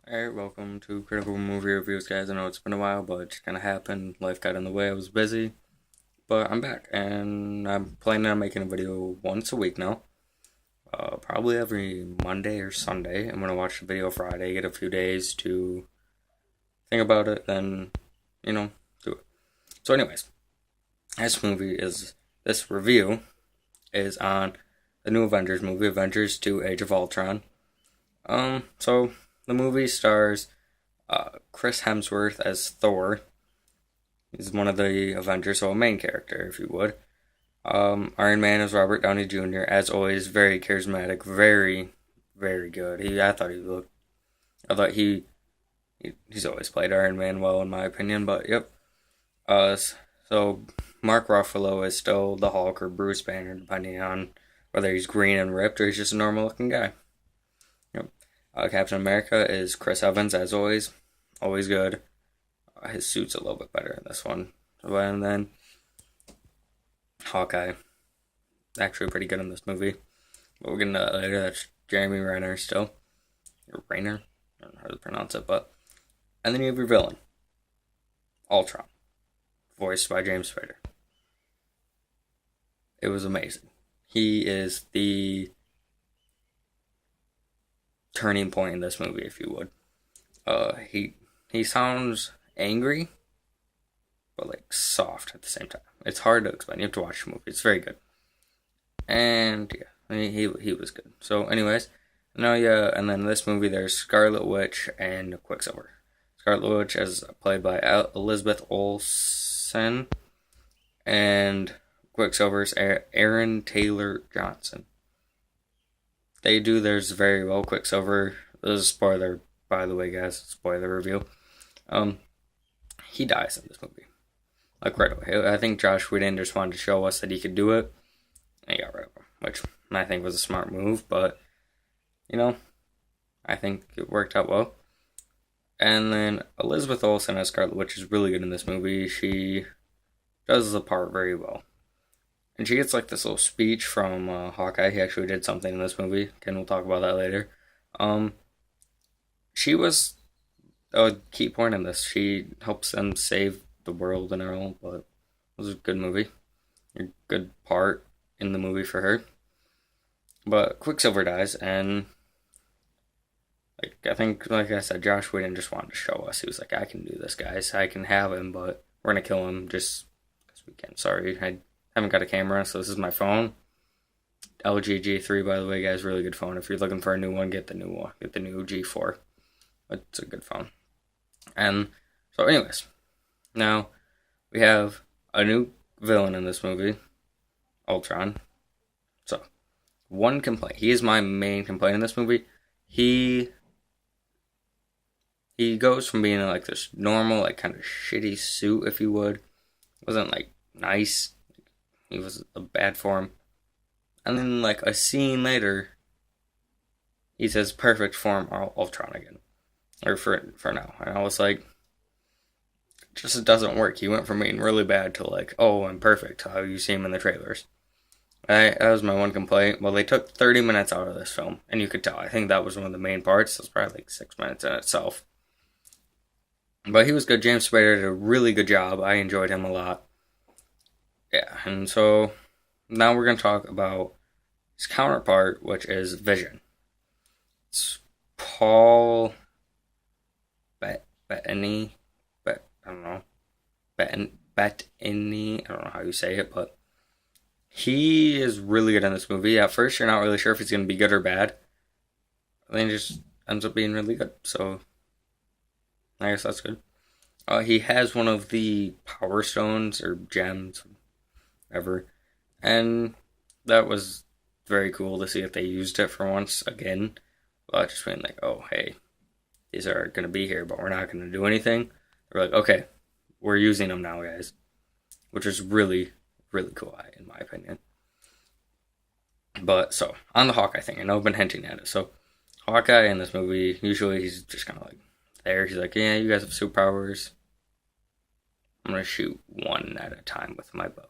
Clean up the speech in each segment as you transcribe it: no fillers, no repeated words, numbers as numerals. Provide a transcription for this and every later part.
Alright, welcome to Critical Movie Reviews, guys. I know it's been a while, but it just kind of happened. Life got in the way, I was busy. But I'm back, and I'm planning on making a video once a week now. Probably every Monday or Sunday. I'm going to watch the video Friday, get a few days to think about it, then, do it. So anyways, this review is on the new Avengers movie, Avengers 2 Age of Ultron. So the movie stars Chris Hemsworth as Thor. He's one of the Avengers, so a main character, if you would. Iron Man is Robert Downey Jr. As always, very charismatic, very, very good. I thought he's always played Iron Man well, in my opinion. But yep. So Mark Ruffalo is still the Hulk or Bruce Banner, depending on whether he's green and ripped or he's just a normal-looking guy. Yep. Captain America is Chris Evans, as always good. His suit's a little bit better in this one. And then Hawkeye, actually pretty good in this movie. But we'll get into that later. That's Jeremy Renner still. Or Rayner? I don't know how to pronounce it, but. And then you have your villain, Ultron, voiced by James Spader. It was amazing. He is the turning point in this movie, if you would. He sounds angry, but like soft at the same time. It's hard to explain. You have to watch the movie. It's very good. And yeah, I mean, he was good. So anyways, and then in this movie there's Scarlet Witch and Quicksilver. Scarlet Witch is played by Elizabeth Olsen, and Quicksilver's Aaron Taylor Johnson. They do theirs very well. Quicksilver, this is a spoiler, by the way, guys. Spoiler review. He dies in this movie. Like right away. I think Josh Whedon just wanted to show us that he could do it. And he got rid of him, which I think was a smart move, but, I think it worked out well. And then Elizabeth Olsen as Scarlet Witch is really good in this movie. She does the part very well. And she gets like this little speech from Hawkeye. He actually did something in this movie. Again, we'll talk about that later. She was a key point in this. She helps them save the world and all, but it was a good movie. A good part in the movie for her. But Quicksilver dies, and I think, like I said, Josh Whedon just wanted to show us. He was like, I can do this, guys. I can have him, but we're going to kill him just because we can. Sorry, I haven't got a camera, so this is my phone. LG G3, by the way, guys, really good phone. If you're looking for a new one, get the new one. Get the new G4. It's a good phone. And so anyways, now we have a new villain in this movie, Ultron. So, one complaint. He is my main complaint in this movie. He goes from being like this normal, like kind of shitty suit, if you would. Wasn't like nice. He was a bad form. And then like a scene later, he says perfect form Ultron again. Or for now. And I was like, it doesn't work. He went from being really bad to like, oh, I'm perfect, how you see him in the trailers. That was my one complaint. Well, they took 30 minutes out of this film, and you could tell. I think that was one of the main parts. It was probably like 6 minutes in itself. But he was good. James Spader did a really good job. I enjoyed him a lot. Yeah, and so now we're going to talk about his counterpart, which is Vision. It's Paul Bettany. I don't know. Bettany. I don't know how you say it, but he is really good in this movie. At first, you're not really sure if he's going to be good or bad. And then he just ends up being really good. So, I guess that's good. He has one of the Power Stones, or gems, whatever. And that was very cool to see if they used it for once again. Just being like, oh, hey, these are going to be here, but we're not going to do anything. They're like, okay, we're using them now, guys. Which is really, really cool, in my opinion. But, so, on the Hawkeye thing, I know I've been hinting at it. So, Hawkeye in this movie, usually he's just kind of like there. He's like, yeah, you guys have superpowers. I'm going to shoot one at a time with my bow.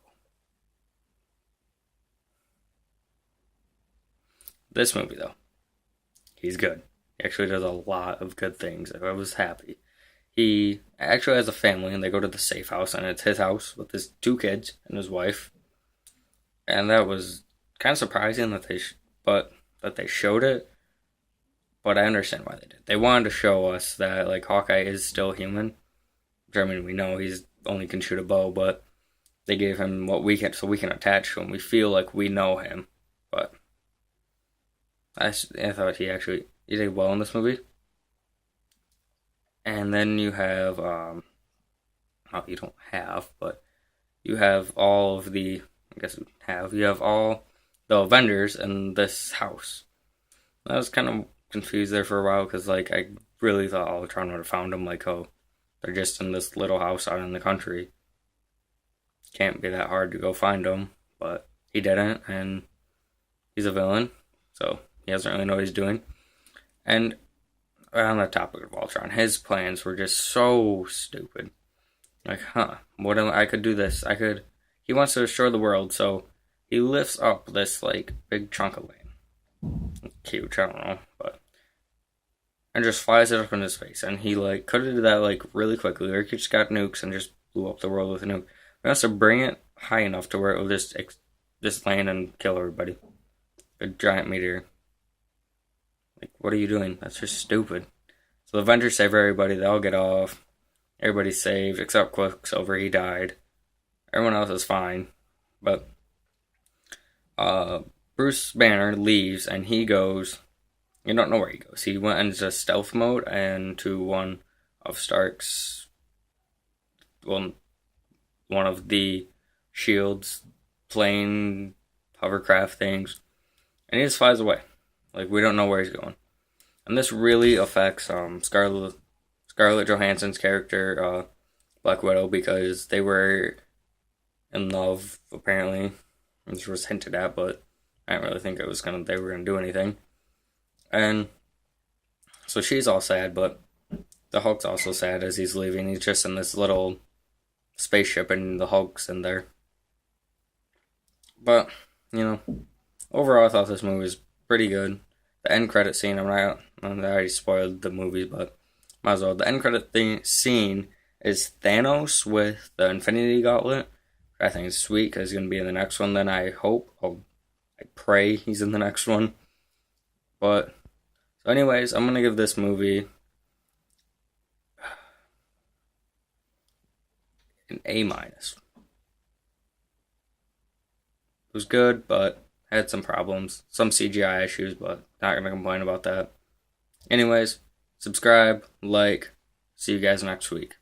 This movie, though, he's good. He actually does a lot of good things. I was happy. He actually has a family, and they go to the safe house, and it's his house with his 2 kids and his wife. And that was kind of surprising but that they showed it. But I understand why they did. They wanted to show us that like Hawkeye is still human. Which, I mean, we know he's only can shoot a bow, but they gave him what we can, so we can attach to him. We feel like we know him. But I thought he did well in this movie. And then you have you don't have, but you have all of the you have all the Avengers in this house. I was kind of confused there for a while because like I really thought Ultron would have found them. Like, oh, they're just in this little house out in the country. Can't be that hard to go find them, but he didn't, and he's a villain, so he doesn't really know what he's doing. And on the topic of Ultron, his plans were just so stupid. Like, I could do this. He wants to destroy the world, so he lifts up this, like, big chunk of land. Huge, I don't know, and just flies it up in his face. And he, like, could have did that, like, really quickly, or he just got nukes and just blew up the world with a nuke. He wants to bring it high enough to where it will just land and kill everybody. A giant meteor. Like, what are you doing? That's just stupid. So the Avengers save everybody. They all get off. Everybody's saved except Quicksilver. He died. Everyone else is fine. But Bruce Banner leaves and he goes. You don't know where he goes. He went into stealth mode and to one of Stark's. Well, one of the Shield's plane hovercraft things. And he just flies away. Like, we don't know where he's going. And this really affects Scarlett Johansson's character, Black Widow, because they were in love, apparently. This was hinted at, but I didn't really think they were gonna do anything. And so she's all sad, but the Hulk's also sad as he's leaving. He's just in this little spaceship and the Hulk's in there. But, overall I thought this movie was pretty good. The end credit scene, I already spoiled the movie, but might as well. The end credit scene is Thanos with the Infinity Gauntlet. I think it's sweet because he's going to be in the next one. Then I pray he's in the next one. But, so anyways, I'm going to give this movie an A-. It was good, but had some problems. Some CGI issues, but not going to complain about that. Anyways, subscribe, like, see you guys next week.